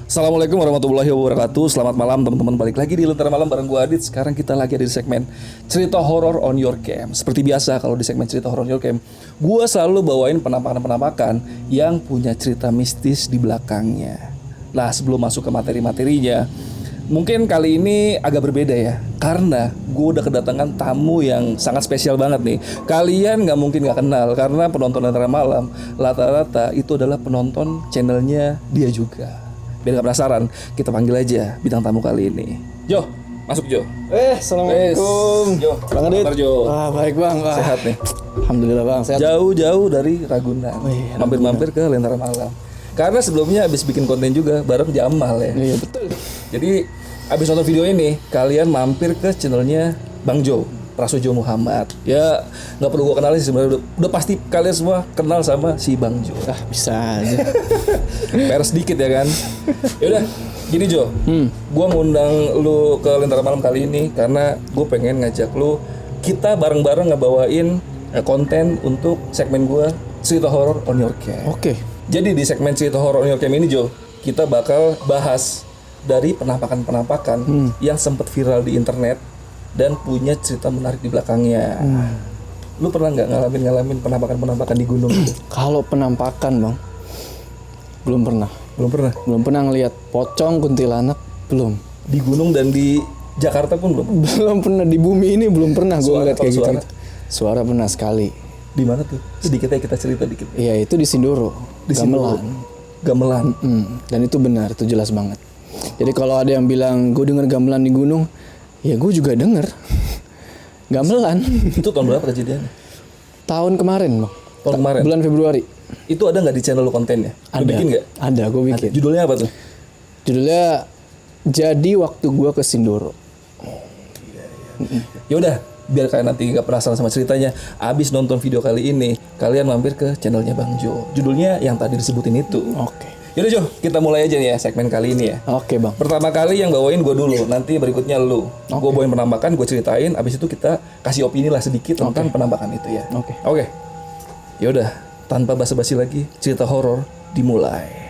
Assalamualaikum warahmatullahi wabarakatuh. Selamat malam teman-teman, balik lagi di Lentera Malam bareng gue Adit. Sekarang kita lagi ada di segmen cerita horor on your cam. Seperti biasa kalau di segmen cerita horor on your cam, gue selalu bawain penampakan-penampakan yang punya cerita mistis di belakangnya. Nah, sebelum masuk ke materi-materinya, mungkin kali ini agak berbeda ya, karena gue udah kedatangan tamu yang sangat spesial banget nih. Kalian nggak mungkin nggak kenal, karena penonton Lentera Malam rata-rata itu adalah penonton channelnya dia juga. Biar gak penasaran, kita panggil aja bintang tamu kali ini. Jo, masuk Jo. Assalamualaikum. Jo, Bang Adit. Jo. Wah, baik Bang. Wah. Sehat nih. Alhamdulillah Bang, sehat. Jauh-jauh dari Ragunan. Mampir-mampir ke Lentera Malam. Karena sebelumnya habis bikin konten juga bareng Jamal ya. Iya, betul. Jadi habis nonton video ini, kalian mampir ke channelnya Bang Jo, Prasojo Muhammad. Ya, nggak perlu gua kenalin sih sebenarnya. Udah pasti kalian semua kenal sama si Bang Jo. Ah, bisa aja. PR sedikit ya kan. Yaudah, gini Jo. Gua ngundang lu ke Lentera Malam kali ini karena gue pengen ngajak lu kita bareng-bareng ngebawain konten untuk segmen gua cerita horror on your cam. Oke. Jadi di segmen cerita horror on your cam ini Jo, kita bakal bahas dari penampakan-penampakan yang sempat viral di internet dan punya cerita menarik di belakangnya. Lu pernah nggak ngalamin penampakan-penampakan di gunung? Kalau penampakan Bang, belum pernah. Belum pernah. Belum pernah ngelihat pocong, kuntilanak, belum. Di gunung dan di Jakarta pun belum. Belum pernah, di bumi ini belum pernah gue ngeliat kayak suara? gitu. Suara pernah sekali. Di mana tuh? Sedikit aja kita cerita dikit. Iya, itu di Sindoro. Di Sindoro. Gamelan. Dan itu benar, itu jelas banget. Jadi kalau ada yang bilang gue denger gamelan di gunung, ya gue juga denger. Gamelan. Itu tahun berapa kejadiannya? Tahun kemarin Bang. Tahun kemarin. Bulan Februari. Itu ada nggak di channel lu kontennya? Lu Ada. bikin nggak? Ada, gue bikin. Judulnya apa tuh? Judulnya Jadi Waktu Gua ke Sindoro. Ya udah, biar kalian nanti nggak penasaran sama ceritanya, abis nonton video kali ini, kalian mampir ke channelnya Bang Jo. Judulnya yang tadi disebutin itu. Oke. Yaudah Jo, kita mulai aja nih ya segmen kali ini ya. Oke Bang. Pertama kali yang bawain gue dulu, nanti berikutnya lu. Gue bawain penampakan, gue ceritain, abis itu kita kasih opini lah sedikit tentang penampakan itu ya. Oke. Yaudah, tanpa basa-basi lagi, cerita horor dimulai.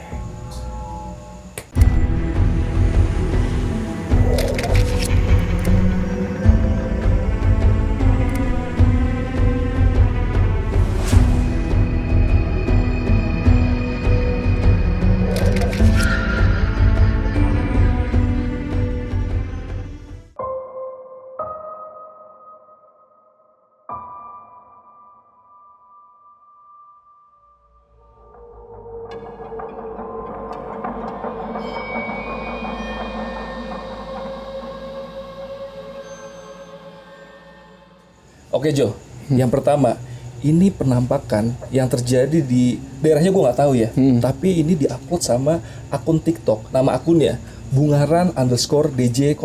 Oke Jo, yang pertama, ini penampakan yang terjadi di daerahnya gue nggak tahu ya, tapi ini diupload sama akun TikTok, nama akunnya Bungaran_DJ00.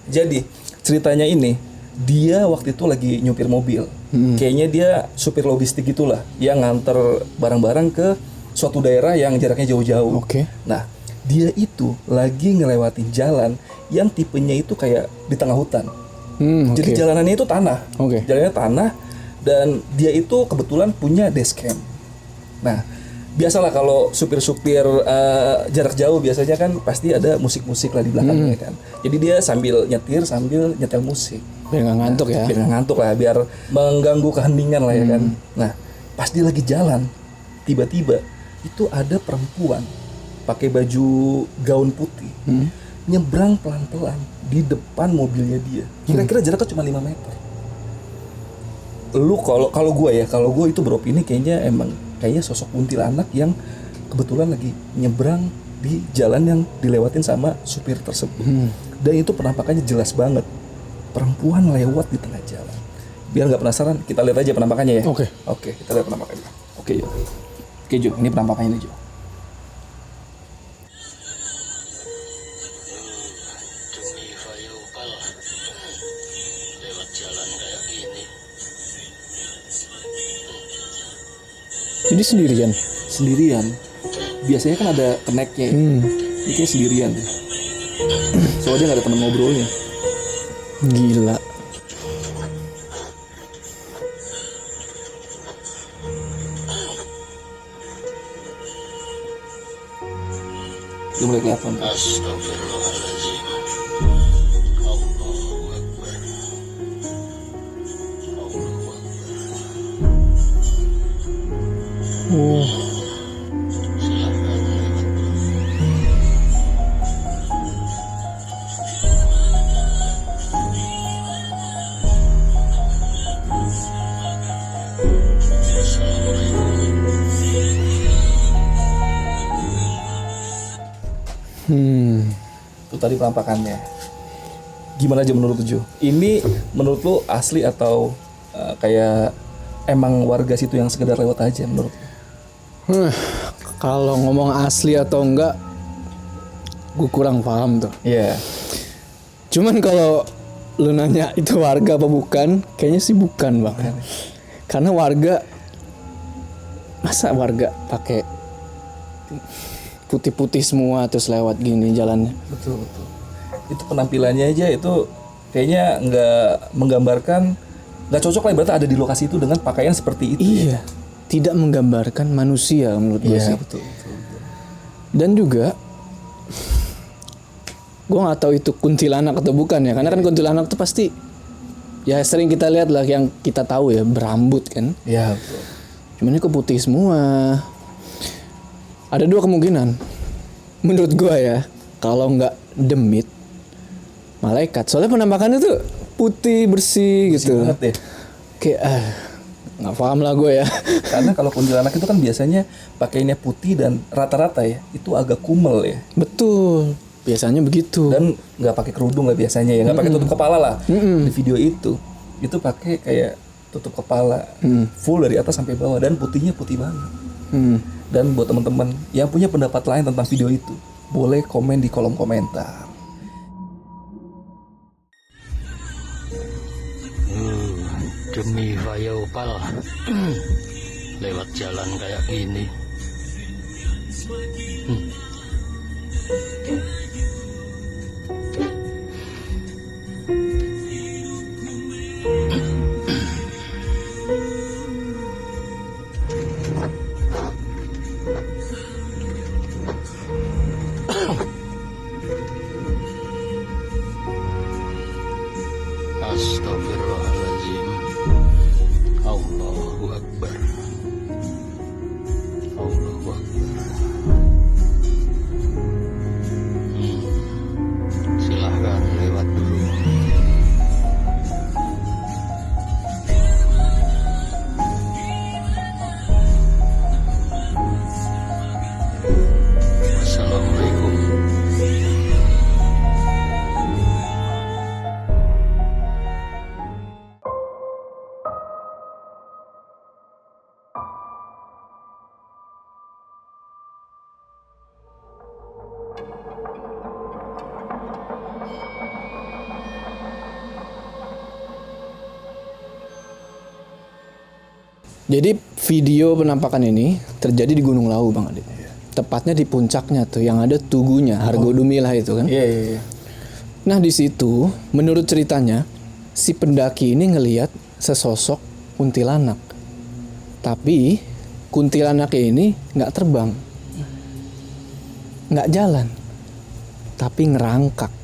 Jadi ceritanya ini, dia waktu itu lagi nyupir mobil, kayaknya dia supir logistik gitulah, yang nganter barang-barang ke suatu daerah yang jaraknya jauh-jauh. Oke. Nah, dia itu lagi ngelewatin jalan yang tipenya itu kayak di tengah hutan. Jadi jalanannya itu tanah, jalanannya tanah, dan dia itu kebetulan punya dashcam. Nah, biasalah kalau supir-supir jarak jauh biasanya kan pasti ada musik-musik lah di belakangnya kan. Jadi dia sambil nyetir sambil nyetel musik. Biar nggak ngantuk ya. Biar nggak ngantuk lah, biar mengganggu keheningan lah ya kan. Nah, pas dia lagi jalan, tiba-tiba itu ada perempuan pakai baju gaun putih, nyebrang pelan-pelan di depan mobilnya dia. Kira-kira jaraknya cuma 5 meter. Lu kalau gue itu beropini kayaknya sosok kuntilanak yang kebetulan lagi nyebrang di jalan yang dilewatin sama supir tersebut. Dan itu penampakannya jelas banget. Perempuan lewat di tengah jalan. Biar nggak penasaran, kita lihat aja penampakannya ya. Oke, kita lihat penampakannya. Oke Jo, ini penampakannya Jo. Jadi sendirian. Biasanya kan ada keneknya. Ini kayak sendirian. Soalnya dia nggak ada teman ngobrolnya. Gila. Udah mulai kelihatan. Astagfirullahaladzim. Allahu Akbar. Allahu Akbar. Silahkan lewat dulu. Itu tadi penampakannya. Gimana aja menurut lu, Jo? Ini menurut lu asli atau kayak emang warga situ yang sekedar lewat aja menurut lu? Kalau ngomong asli atau enggak, gue kurang paham tuh. Iya. Cuman kalau lu nanya itu warga apa bukan, kayaknya sih bukan, Bang. Karena warga, masa warga pakai putih-putih semua terus lewat gini jalannya. Betul. Itu penampilannya aja itu kayaknya nggak menggambarkan, nggak cocok lah berarti ada di lokasi itu dengan pakaian seperti itu. Iya, tidak menggambarkan manusia menurut gue sih. Iya, betul. Dan juga gue nggak tahu itu kuntilanak atau bukan ya, karena kan kuntilanak tuh pasti ya sering kita lihat lah, yang kita tahu ya berambut kan. Iya, betul. Cuman ini kok putih semua. Ada dua kemungkinan menurut gue ya, kalau nggak demit, malaikat. Soalnya penampakannya tuh putih bersih gitu. Banget deh. Kayak nggak paham lah gue ya. Karena kalau kuntilanak itu kan biasanya pakainya putih dan rata-rata ya itu agak kumel ya. Betul, biasanya begitu. Dan nggak pakai kerudung lah biasanya ya, nggak pakai tutup kepala lah. Di video itu pakai kayak tutup kepala full dari atas sampai bawah dan putihnya putih banget. Dan buat teman-teman yang punya pendapat lain tentang video itu, boleh komen di kolom komentar. Demi Vayopal lewat jalan kayak gini. Astagfirullahaladzim. Allahu Akbar. Allahu Akbar. Silahkan lewat dulu. Wassalamualaikum. Jadi video penampakan ini terjadi di Gunung Lawu, Bang Adit. Tepatnya di puncaknya tuh, yang ada tugunya, Hargodumilah itu kan. Iya. Nah di situ, menurut ceritanya, si pendaki ini ngelihat sesosok kuntilanak. Tapi kuntilanak ini nggak terbang, nggak jalan, tapi ngerangkak.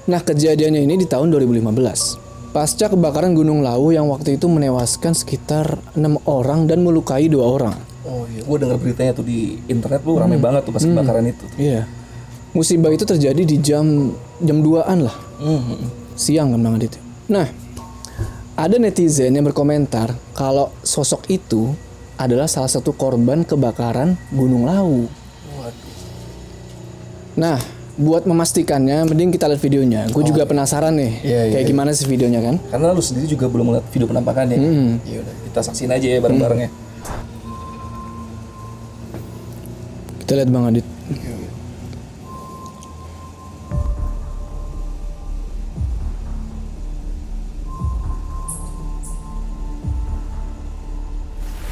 Nah kejadiannya ini di tahun 2015. Pasca kebakaran Gunung Lawu yang waktu itu menewaskan sekitar 6 orang dan melukai 2 orang. Oh iya, gue denger beritanya tuh di internet tuh ramai banget tuh pas kebakaran itu. Iya. Musibah itu terjadi di jam 2-an lah. Siang kan Bang Adit. Nah, ada netizen yang berkomentar kalau sosok itu adalah salah satu korban kebakaran Gunung Lawu. Waduh. Nah, buat memastikannya, mending kita lihat videonya. Gue juga penasaran nih, kayak gimana sih videonya kan? Karena lu sendiri juga belum melihat video penampakannya. Ya udah, kita saksiin aja ya bareng-bareng ya. Kita lihat Bang Adit.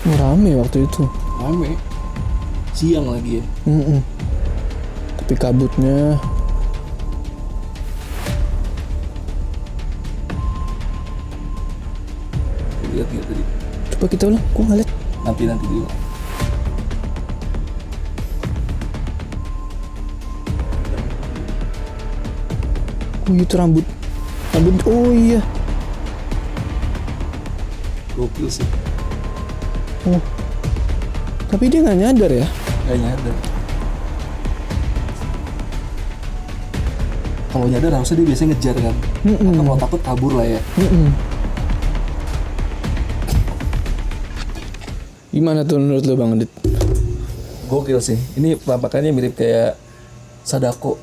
Rame waktu itu. Rame. Siang lagi ya. Tapi kabutnya Lihat tadi. coba kita ulang, gua nggak lihat. Nanti dulu. Oh itu rambut. Oh iya. Gokil sih. Oh. Tapi dia nggak nyadar ya. Gak nyadar. Kalau nyadar harusnya dia biasanya ngejar kan. Atau kalau takut kabur lah ya. Gimana tuh menurut lo Bang Adit? Gokil sih. Ini penampakannya mirip kayak Sadako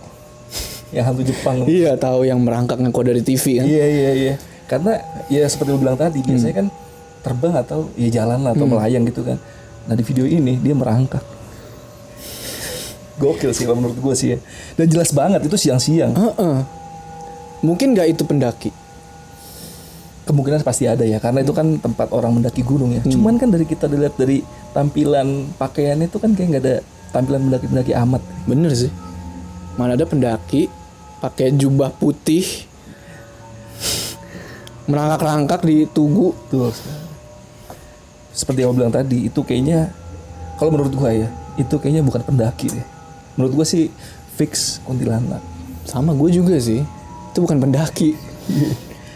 yang hantu Jepang. Iya tahu yang merangkak ngeko dari TV kan. Iya. Karena ya seperti lu bilang tadi, biasanya kan terbang atau ya jalan lah atau melayang gitu kan. Nah di video ini dia merangkak. Gokil sih kalau menurut gue sih ya. Dan jelas banget itu siang-siang. Mungkin nggak itu pendaki. Kemungkinan pasti ada ya, karena itu kan tempat orang mendaki gunung ya. Cuman kan dari kita dilihat dari tampilan pakaiannya itu kan kayak nggak ada tampilan mendaki-mendaki amat. Bener sih. Mana ada pendaki pakai jubah putih merangkak-rangkak di tugu. Tuh. Seperti yang gue bilang tadi, itu kayaknya kalau menurut gua ya, itu kayaknya bukan pendaki deh. Menurut gua sih fix kuntilanak. Sama gue juga sih. Itu bukan pendaki.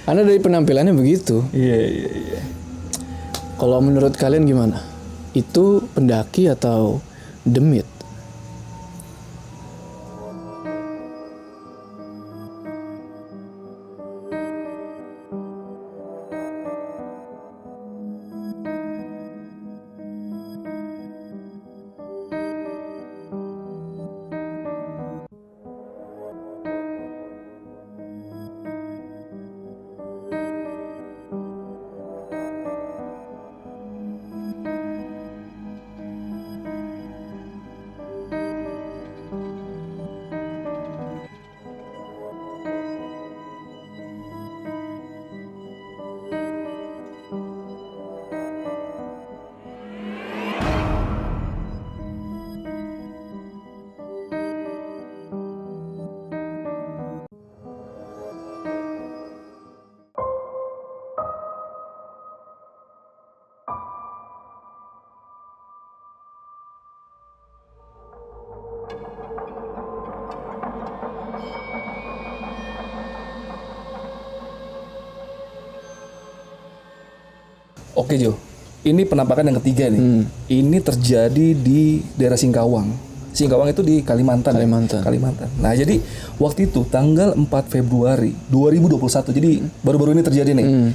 Karena dari penampilannya begitu. Iya. Kalau menurut kalian gimana? Itu pendaki atau demit? Oke Jo, ini penampakan yang ketiga nih. Ini terjadi di daerah Singkawang. Singkawang itu di Kalimantan. Kalimantan. Nah jadi waktu itu tanggal 4 Februari 2021, jadi baru-baru ini terjadi nih.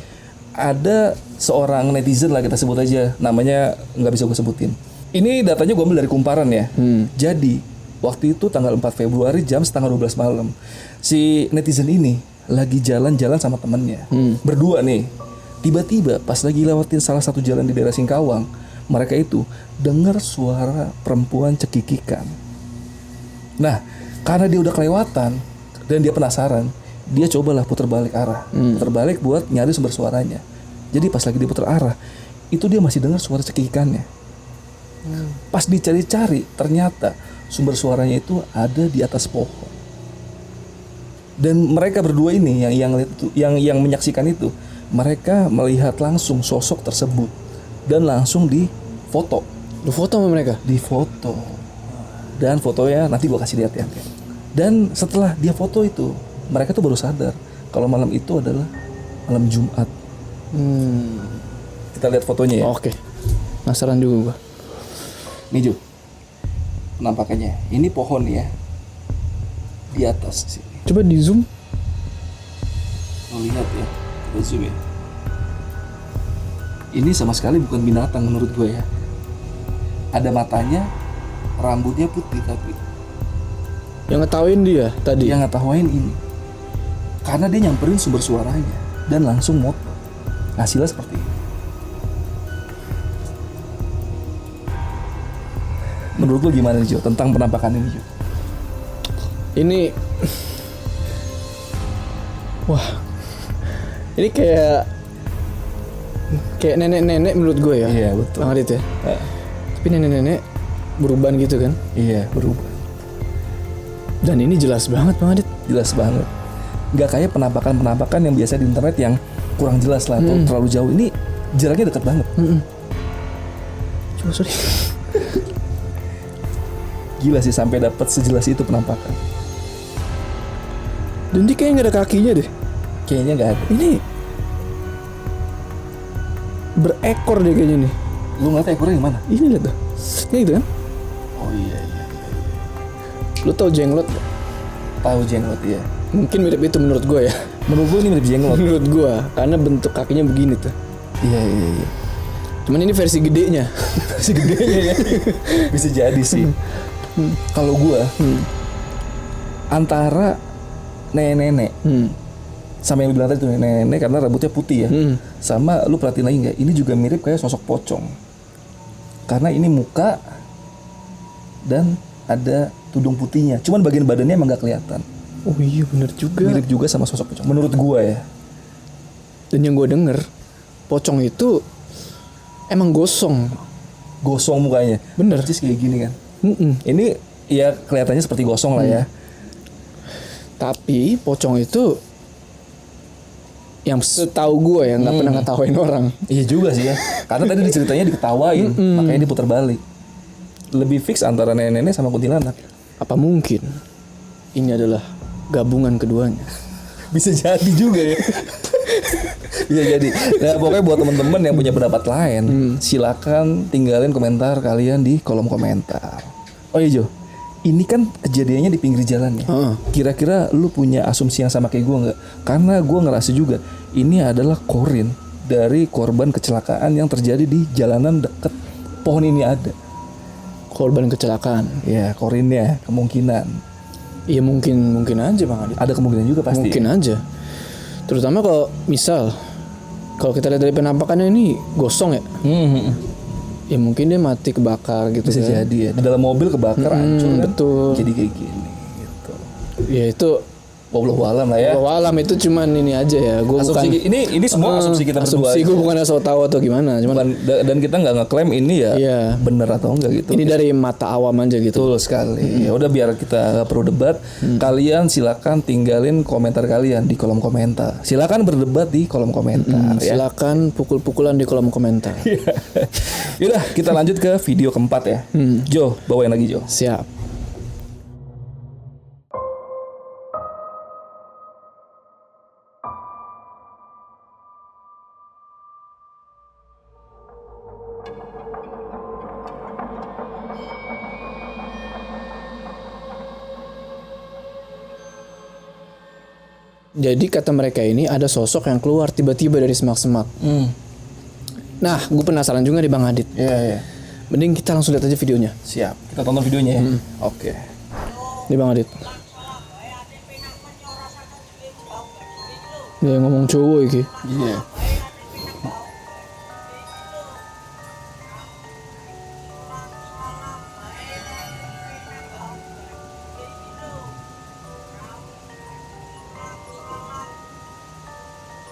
Ada seorang netizen lah kita sebut aja, namanya nggak bisa gue sebutin. Ini datanya gue ambil dari Kumparan ya. Jadi waktu itu tanggal 4 Februari jam setengah 12 malam. Si netizen ini lagi jalan-jalan sama temennya. Berdua nih. Tiba-tiba pas lagi lewatin salah satu jalan di daerah Singkawang, mereka itu dengar suara perempuan cekikikan. Nah, karena dia udah kelewatan dan dia penasaran, dia cobalah putar balik arah. Putar balik buat nyari sumber suaranya. Jadi pas lagi dia putar arah, itu dia masih dengar suara cekikikannya. Pas dicari-cari, ternyata sumber suaranya itu ada di atas pohon. Dan mereka berdua ini yang menyaksikan itu, mereka melihat langsung sosok tersebut dan langsung difoto. Difoto sama mereka? Difoto. Dan fotonya nanti gua kasih lihat ya. Dan setelah dia foto itu, mereka tuh baru sadar kalau malam itu adalah malam Jumat. Kita lihat fotonya ya. Oke. Penasaran juga gua. Nih Jo, penampakannya. Ini pohon ya. Di atas sini. Coba di zoom. Lo lihat ya. Kita zoom ya. Ini sama sekali bukan binatang menurut gue ya. Ada matanya, rambutnya putih tapi. Yang ngetawain dia tadi? Yang ngetawain ini. Karena dia nyamperin sumber suaranya dan langsung moto. Hasilnya seperti ini. Menurut lo gimana Jo tentang penampakan ini Jo? Ini wah. Ini kayak nenek-nenek menurut gue ya. Iya betul. Bang Adit ya. Tapi nenek-nenek berubah gitu kan? Iya berubah. Dan ini jelas banget Bang Adit. Jelas banget. Gak kayak penampakan-penampakan yang biasa di internet yang kurang jelas lah atau terlalu jauh. Ini jaraknya dekat banget. Coba sorry. Gila sih sampai dapat sejelas itu penampakan. Dan dia kayaknya nggak ada kakinya deh. Kayaknya nggak ada. Ini berekor deh kayaknya nih. Lu ngeliat ekornya yang mana? Ini lihat tuh. Ini gitu kan? Oh iya. Lu tau jenglot gak? Tahu jenglot ya. Mungkin mirip itu menurut gue ya. Menurut gue ini mirip jenglot. Menurut gue, karena bentuk kakinya begini tuh. Iya. Cuman ini versi gedenya. Versi gedenya ya. Bisa jadi sih. Kalau gue antara nenek-nenek sama yang lu bilang tadi tuh nenek karena rambutnya putih ya. Sama lu perhatiin lagi nggak? Ini juga mirip kayak sosok pocong. Karena ini muka dan ada tudung putihnya. Cuman bagian badannya emang nggak kelihatan. Oh iya bener juga. Mirip juga sama sosok pocong. Menurut gua ya. Dan yang gue denger, pocong itu emang gosong. Gosong mukanya. Bener. Persis kayak gini kan. Ini ya kelihatannya seperti gosong lah ya. Tapi pocong itu yang setahu gue ya nggak pernah ngetawain orang. Iya juga sih ya. Karena tadi diceritanya diketawain, makanya diputar balik. Lebih fix antara nenek-nenek sama kuntilanak. Apa mungkin ini adalah gabungan keduanya? Bisa jadi juga ya. Bisa jadi. Nah, pokoknya buat teman-teman yang punya pendapat lain, silakan tinggalin komentar kalian di kolom komentar. Oh iya Jo, ini kan kejadiannya di pinggir jalan ya. Kira-kira lu punya asumsi yang sama kayak gue nggak? Karena gue ngerasa juga ini adalah korin dari korban kecelakaan yang terjadi di jalanan deket pohon ini ada. Korban kecelakaan. Ya korinnya kemungkinan. Iya mungkin aja Bang Adit. Ada kemungkinan juga pasti. Mungkin aja. Terutama kalau misal kalau kita lihat dari penampakannya ini gosong ya. Ya mungkin dia mati kebakar gitu. Bisa kan. jadi ya. Di dalam mobil kebakar hancur kan. Betul. Jadi kayak gini gitu. Ya itu Wallahu alam lah ya. Wallahu alam itu cuman ini aja ya. Gue bukan ini semua asumsi kita berdua. Asumsi gue bukan asal tahu atau gimana. Cuman dan kita nggak ngeklaim ini ya Iya. bener atau enggak gitu. ini dari mata awam aja gitu. Betul sekali. Ya udah biar kita nggak perlu debat. Kalian silakan tinggalin komentar kalian di kolom komentar. Silakan berdebat di kolom komentar. Ya. Silakan pukul-pukulan di kolom komentar. Yaudah kita lanjut ke video keempat ya. Jo, bawain lagi Jo. Siap. Jadi kata mereka ini ada sosok yang keluar tiba-tiba dari semak-semak. Nah, gue penasaran juga nih Bang Adit. Iya. Mending kita langsung lihat aja videonya. Siap. Kita tonton videonya ya. Oke. Nih Bang Adit. Dia ngomong cowok iki. Iya.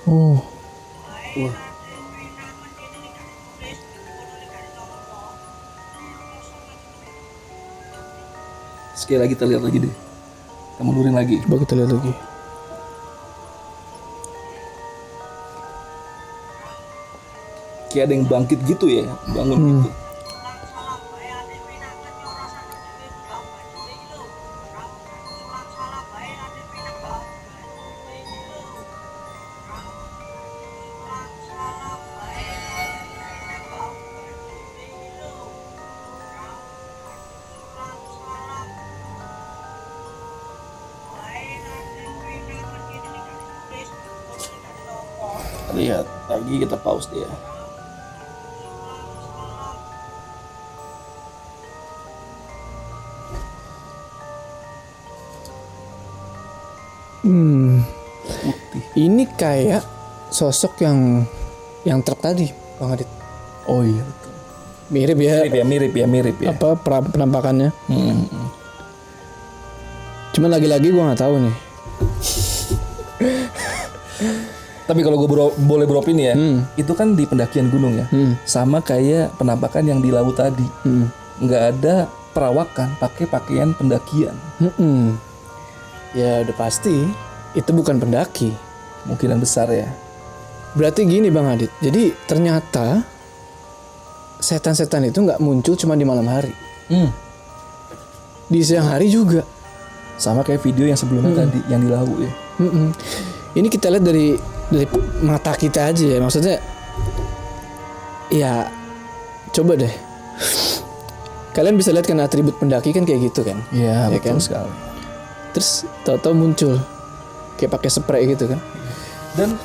Oh. Sekali lagi kita lihat lagi deh. Kita mundurin lagi. Coba kita lihat lagi. Kayak ada yang bangkit gitu ya, bangun gitu. Lihat lagi, kita pause dia. Ini kayak sosok yang truk tadi, Bang Adit. Oh iya betul. Mirip ya. Mirip ya. Apa penampakannya? Cuman lagi-lagi gue nggak tahu nih. Tapi kalau gue boleh beropini ya, itu kan di pendakian gunung ya, sama kayak penampakan yang di laut tadi, nggak ada perawakan, pakai pakaian pendakian. Ya udah pasti itu bukan pendaki. Kemungkinan besar ya. Berarti gini Bang Adit, jadi ternyata setan-setan itu nggak muncul cuma di malam hari, di siang hari juga. Sama kayak video yang sebelumnya tadi, yang di laut ya. Ini kita lihat dari mata kita aja ya. Maksudnya ya coba deh. Kalian bisa lihat kan atribut pendaki kan kayak gitu kan. Iya, Ya betul kan? sekali. Terus tahu-tahu muncul kayak pakai spray gitu kan. Dan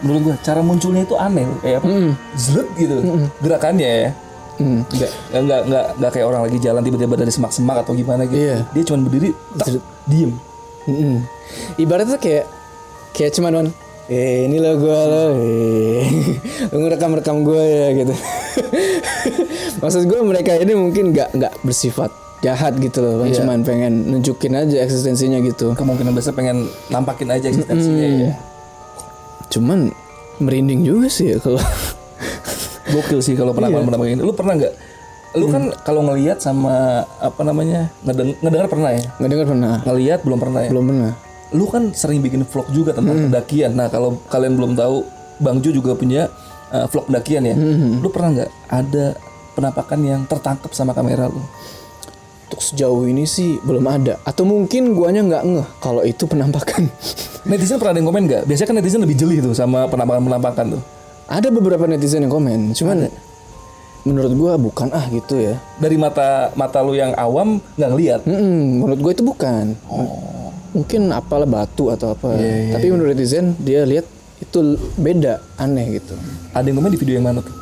menurut gua cara munculnya itu aneh, kayak apa? Zlet gitu. Gerakannya ya. Nggak kayak orang lagi jalan tiba-tiba dari semak-semak atau gimana gitu. Iya. Dia cuma berdiri, tak, diem. Ibaratnya kayak cuman ini lo gue lo, lu ngerekam gue ya gitu. Maksud gue mereka ini mungkin nggak bersifat jahat gitu loh, Iya. cuman pengen nunjukin aja eksistensinya gitu. Kemungkinan besar pengen nampakin aja eksistensinya ya. Cuman merinding juga sih ya kalau Gokil sih kalau penampakan ini. Lu pernah nggak? Lu kan kalau ngelihat sama apa namanya ngedengar pernah ya? ngedengar pernah, Ngelihat belum pernah ya? belum pernah. Lu kan sering bikin vlog juga tentang pendakian. Nah kalau kalian belum tahu, Bang Ju juga punya vlog pendakian ya. Lu pernah nggak ada penampakan yang tertangkap sama kamera lu? Untuk sejauh ini sih belum ada, atau mungkin guanya nggak ngeh kalau itu penampakan. Netizen pernah ada yang komen nggak? Biasanya kan netizen lebih jeli tuh sama penampakan tuh. Ada beberapa netizen yang komen, cuman menurut gua bukan gitu ya. Dari mata lu yang awam nggak ngelihat. Menurut gue itu bukan. Mungkin apalah batu atau apa. Tapi menurut netizen dia lihat itu beda, aneh gitu. Ada yang komen di video yang mana tuh?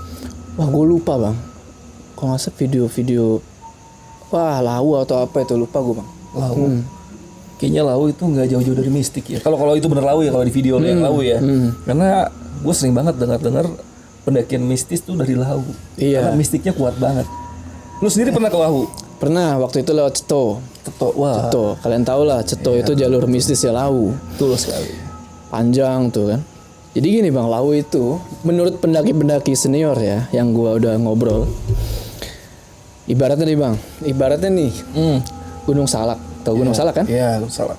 Wah gue lupa bang. Kalau nggak salah video-video wah lau atau apa itu lupa gue bang. Lau. Kayaknya lau itu nggak jauh-jauh dari mistik ya. Kalau itu bener lau ya, kalau di video lu yang lau ya. Karena gue sering banget dengar pendakian mistis tuh dari lau. Iya. Karena mistiknya kuat banget. Lu sendiri pernah ke lau? Pernah waktu itu lewat Ceto. Wah, Ceto, kalian tahu lah Ceto itu jalur mistis ya lau. betul sekali. Panjang tuh kan. Jadi gini bang, lau itu menurut pendaki-pendaki senior ya, yang gua udah ngobrol. Ibaratnya nih Gunung Salak. Tahu Gunung Salak kan? Iya, lu salah.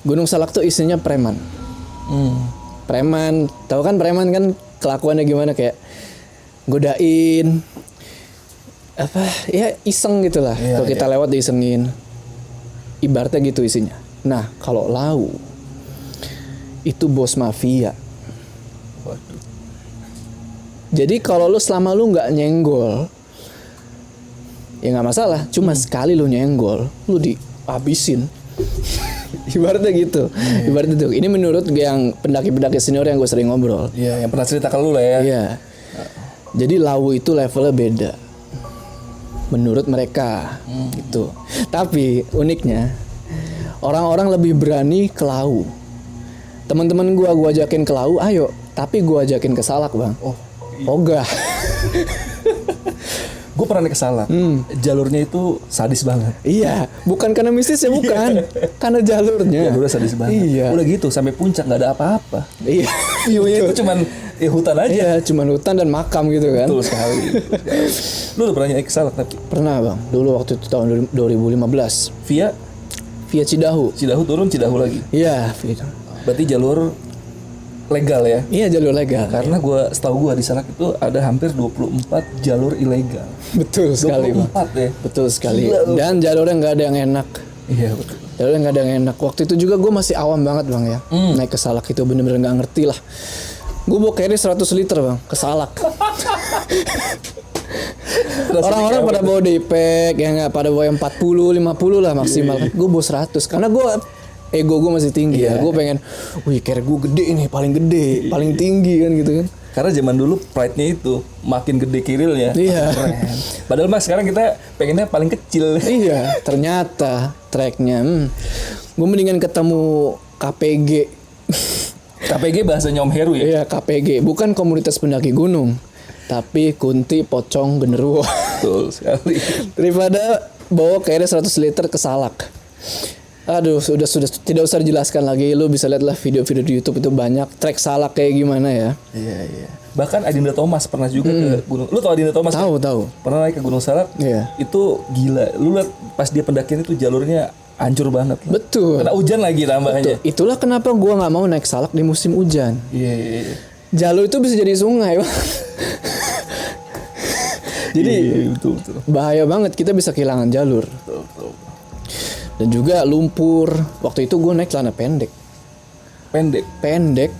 Gunung Salak tuh isinya preman. Preman, tahu kan preman kan kelakuannya gimana, kayak godain apa ya, iseng gitu lah. Iya, Kalau kita lewat diisengin. Ibaratnya gitu isinya. Nah, kalau lau itu bos mafia. Waduh. Jadi kalau lu selama lu nggak nyenggol ya nggak masalah. Cuma sekali lu nyenggol, lu dihabisin. Ibaratnya gitu. Ibaratnya itu. Ini menurut yang pendaki-pendaki senior yang gue sering ngobrol. Iya, yang pernah cerita ke lu lah ya. Iya. Jadi lau itu levelnya beda. Menurut mereka gitu. Tapi uniknya orang-orang lebih berani ke lau. Teman-teman gua ajakin ke lau, ayo. Tapi gua ajakin ke Salak, Bang. Ogah. Gue pernah naik ke Salak. Jalurnya itu sadis banget. Iya, bukan karena mistis ya, bukan. Karena jalurnya. Jalurnya sadis banget. Iya. Udah gitu sampai puncak nggak ada apa-apa. Iya. View-nya itu cuman hutan aja. Iya, cuman hutan dan makam gitu kan. Betul sekali. Lu udah pernah naik ke Salak tapi Pernah, Bang. Dulu waktu itu tahun 2015. via Via Cidahu. Cidahu turun Cidahu lagi. Iya, via. Berarti jalur legal ya. Iya, jalur legal. Karena setahu gue di Salak itu ada hampir 24 jalur ilegal. Betul sekali, Bang. 24 ya. Betul sekali. Gila, lu. Dan jalurnya nggak ada yang enak. Iya betul. Jalurnya nggak ada yang enak. Waktu itu juga gue masih awam banget bang ya. Naik ke Salak itu bener-bener nggak ngerti lah. Gue bawa carry 100 liter bang ke Salak. Orang-orang pada bawa daypack ya nggak, pada bawa yang 40, 50 lah maksimal. Gue bawa 100 karena ego gue masih tinggi ya. Gue pengen, wih carry gue gede ini, paling gede, paling tinggi kan gitu kan. Karena zaman dulu pride-nya itu makin gede kirilnya. Iya. Keren. Padahal mas sekarang kita pengennya paling kecil. Iya, ternyata tracknya, gue mendingan ketemu KPG. KPG bahasanya Om Heru ya. Iya, KPG, bukan komunitas pendaki gunung, tapi Kunti Pocong Genderuwo. Betul sekali. Daripada bawa kayaknya 100 liter ke Salak. Aduh, sudah tidak usah dijelaskan lagi. Lu bisa lihatlah video-video di YouTube itu banyak trek Salak kayak gimana ya. Iya. Bahkan Adinda Thomas pernah juga ke gunung. Lu tau Adinda Thomas? Tahu. Pernah naik ke Gunung Salak? Iya. Itu gila. Lu lihat pas dia pendakian itu jalurnya hancur banget. Betul. Kena hujan lagi tambahannya. Itulah kenapa gua nggak mau naik Salak di musim hujan. Iya. Jalur itu bisa jadi sungai, Bang. Jadi betul. bahaya banget, kita bisa kehilangan jalur. Betul. Dan juga lumpur. Waktu itu gue naik celana pendek. pendek,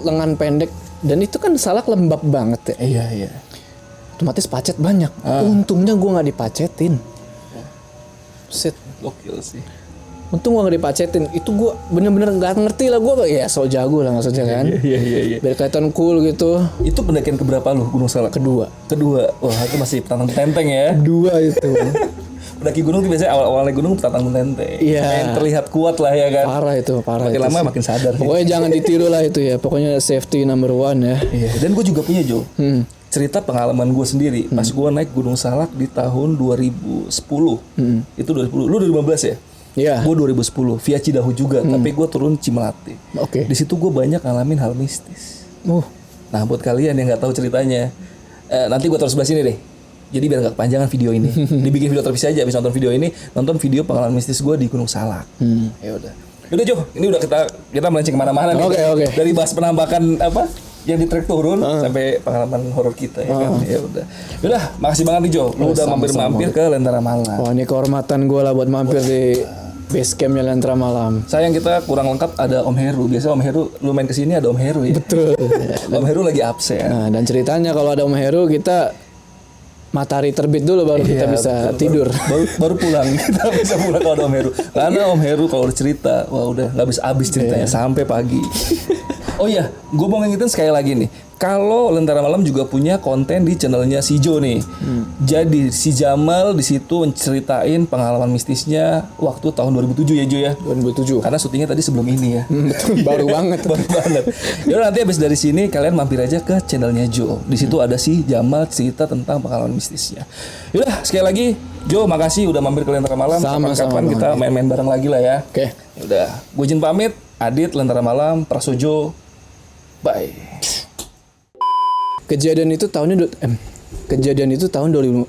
lengan pendek, dan itu kan salak lembab banget ya. Iya. Otomatis pacet banyak. Untungnya gue nggak dipacetin. Set. Gokil sih. Untung gue nggak dipacetin. Itu gue bener-bener nggak ngerti lah gue. Ya so jago lah maksudnya kan. Iya. Biar kelihatan cool gitu. Itu pendakian keberapa lu Gunung Salak? Kedua. Wah itu masih petantang tenteng ya. Dua itu. Pendaki gunung tuh biasanya awal naik gunung petantang tenteng. Iya. Pengen terlihat kuat lah ya kan. Parah itu. Makin itu lama sih. makin sadar. Pokoknya jangan ditiru lah itu ya. Pokoknya safety number one ya. Iya. Dan gue juga punya Jo. Cerita pengalaman gue sendiri. Pas gue naik Gunung Salak di tahun 2010. Itu 2010. Lu 2015 ya? Iya. Gue 2010 via Cidahu juga. Tapi gue turun Cimelati. Oke. Di situ gue banyak ngalamin hal mistis. Nah buat kalian yang nggak tahu ceritanya, nanti gue taruh sebelah sini deh. Jadi biar nggak kepanjangan video ini, dibikin video terpisah aja. Abis nonton video ini, nonton video pengalaman mistis gue di Gunung Salak. Ya udah Jo, ini udah kita melenceng kemana-mana nih. Oke. Dari bahas penampakan apa yang di trek turun sampai pengalaman horor kita ya kan. Ya udah, makasih banget nih Jo, lu udah mampir-mampir ke Lentera Malam. Wah ini kehormatan gue lah buat mampir di base campnya Lentera Malam. Sayang kita kurang lengkap ada Om Heru. Biasa Om Heru lu main kesini ada Om Heru ya. Betul. Om Heru lagi absen. Nah dan ceritanya kalau ada Om Heru kita matahari terbit dulu baru kita bisa tidur. Baru pulang kita bisa pulang kalau ada Om Heru. Karena Om Heru kalau udah cerita, wah udah nggak habis ceritanya sampai pagi. Oh iya, gue mau ngingetin sekali lagi nih. Kalau Lentera Malam juga punya konten di channelnya si Jo nih. Jadi si Jamal di situ menceritain pengalaman mistisnya waktu tahun 2007 ya Jo ya. 2007. Karena syutingnya tadi sebelum ini ya. Betul, baru banget. Baru banget. Yaudah nanti habis dari sini kalian mampir aja ke channelnya Jo. Di situ ada si Jamal cerita tentang pengalaman mistisnya. Yaudah sekali lagi Jo, makasih udah mampir ke Lentera Malam. Kapan-kapan kita main-main bareng lagi lah ya. Oke. Yaudah, gue izin pamit. Adit, Lentera Malam, Prasojo. Bye. Kejadian itu tahun 2000.